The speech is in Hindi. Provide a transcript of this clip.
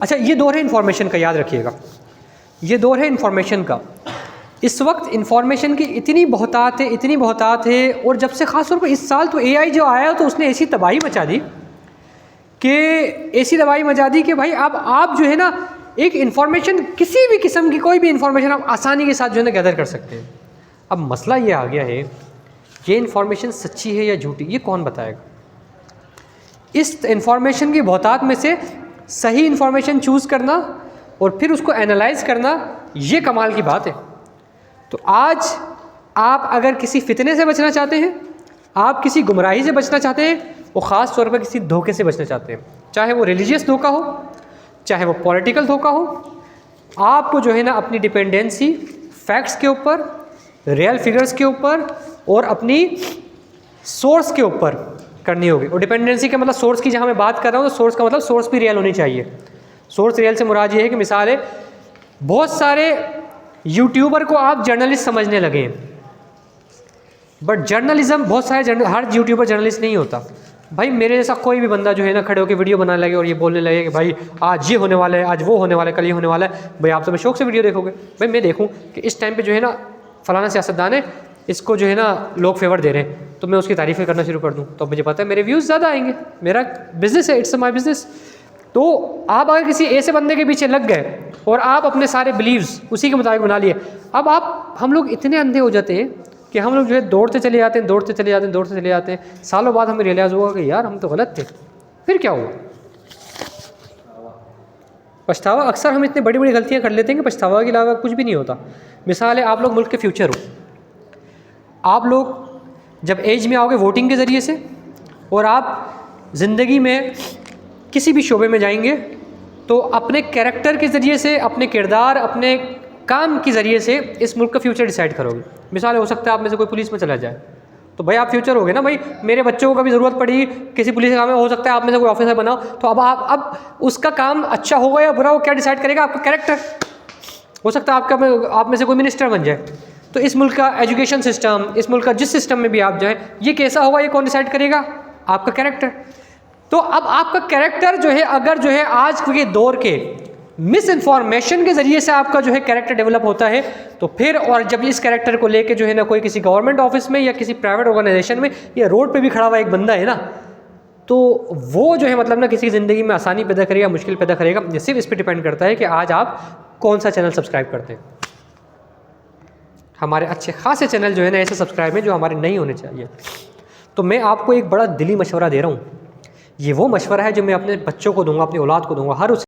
अच्छा, ये दौर है इन्फॉर्मेशन का, याद रखिएगा, ये दौर है इन्फॉर्मेशन का। इस वक्त इन्फॉर्मेशन की इतनी बहुतात है, और जब से ख़ास तौर पर इस साल तो एआई जो आया तो उसने ऐसी तबाही मचा दी कि भाई अब आप जो है ना एक इन्फॉर्मेशन, किसी भी किस्म की कोई भी इन्फॉर्मेशन आप आसानी के साथ जो है ना गैदर कर सकते हैं। अब मसला ये आ गया है, ये इन्फॉर्मेशन सच्ची है या झूठी, ये कौन बताएगा? इस इन्फॉर्मेशन की बहुतात में से सही इन्फॉर्मेशन चूज़ करना और फिर उसको एनालाइज करना, ये कमाल की बात है। तो आज आप अगर किसी फितने से बचना चाहते हैं, आप किसी गुमराही से बचना चाहते हैं, वो ख़ास तौर पर किसी धोखे से बचना चाहते हैं, चाहे वो रिलीजियस धोखा हो, चाहे वो पॉलिटिकल धोखा हो, आपको जो है ना अपनी डिपेंडेंसी फैक्ट्स के ऊपर, रियल फिगर्स के ऊपर और अपनी सोर्स के ऊपर करनी होगी। और डिपेंडेंसी का मतलब सोर्स की जहाँ मैं बात कर रहा हूँ, तो सोर्स का मतलब सोर्स भी रियल होनी चाहिए। सोर्स रियल से मुराद ये है कि मिसाल है, बहुत सारे यूट्यूबर को आप जर्नलिस्ट समझने लगे हैं, बट जर्नलिज्म, बहुत सारे हर यूट्यूबर जर्नलिस्ट नहीं होता। भाई मेरे जैसा कोई भी बंदा जो है ना खड़े होकर वीडियो बनाने लगे और ये बोलने लगे कि भाई आज ये होने वाला है, आज वो होने वाला है, कल ये होने वाला है, भाई आप तो मैं शौक से वीडियो देखोगे। भाई मैं देखूँ कि इस टाइम पे जो है ना फलाना सियासतदान है, इसको जो है ना लोग फेवर दे रहे हैं, तो मैं उसकी तारीफ़ें करना शुरू कर दूँ, तो मुझे पता है मेरे व्यूज़ ज़्यादा आएंगे, मेरा बिज़नेस है, इट्स माई बिज़नेस। तो आप अगर किसी ऐसे बंदे के पीछे लग गए और आप अपने सारे बिलीव्स उसी के मुताबिक बना लिए, अब हम लोग इतने अंधे हो जाते हैं कि हम लोग जो है दौड़ते चले जाते हैं, सालों बाद हमें रियलाइज़ होगा कि यार हम तो गलत थे। फिर क्या हुआ? पछतावा। अक्सर हम इतनी बड़ी बड़ी गलतियाँ कर लेते हैं कि पछतावा के अलावा कुछ भी नहीं होता। मिसाल है, आप लोग मुल्क के फ्यूचर हो, आप लोग जब एज में आओगे वोटिंग के ज़रिए से, और आप ज़िंदगी में किसी भी शोबे में जाएंगे तो अपने कैरेक्टर के ज़रिए से, अपने किरदार, अपने काम के ज़रिए से इस मुल्क का फ्यूचर डिसाइड करोगे। मिसाल हो सकता है आप में से कोई पुलिस में चला जाए, तो भाई आप फ्यूचर हो गए ना, भाई मेरे बच्चों को कभी ज़रूरत पड़ी किसी पुलिस के काम में, हो सकता है आप में से कोई ऑफिसर बनाओ, तो अब उसका काम अच्छा होगा या बुरा, वो क्या डिसाइड करेगा? आपका कैरेक्टर। हो सकता है आप में से कोई मिनिस्टर बन जाए, तो इस मुल्क का एजुकेशन सिस्टम, इस मुल्क का जिस सिस्टम में भी आप जाएँ, ये कैसा होगा, ये कौन डिसाइड करेगा? आपका कैरेक्टर। तो अब आपका कैरेक्टर जो है, अगर जो है आज के दौर के मिस इन्फॉर्मेशन के ज़रिए से आपका जो है कैरेक्टर डेवलप होता है, तो फिर और जब इस कैरेक्टर को लेके जो है ना कोई किसी गवर्नमेंट ऑफिस में या किसी प्राइवेट ऑर्गेनाइजेशन में या रोड पे भी खड़ा हुआ एक बंदा है ना, तो वो जो है मतलब ना किसी की ज़िंदगी में आसानी पैदा करेगा, मुश्किल पैदा करेगा। ये सिर्फ इस पर डिपेंड करता है कि आज आप कौन सा चैनल सब्सक्राइब करते हैं। हमारे अच्छे खासे चैनल जो है ना ऐसे सब्सक्राइब हैं जो हमारे नहीं होने चाहिए। तो मैं आपको एक बड़ा दिली मशवरा दे रहा हूँ, ये वो मशवरा है जो मैं अपने बच्चों को दूंगा, अपनी औलाद को दूंगा, हर उस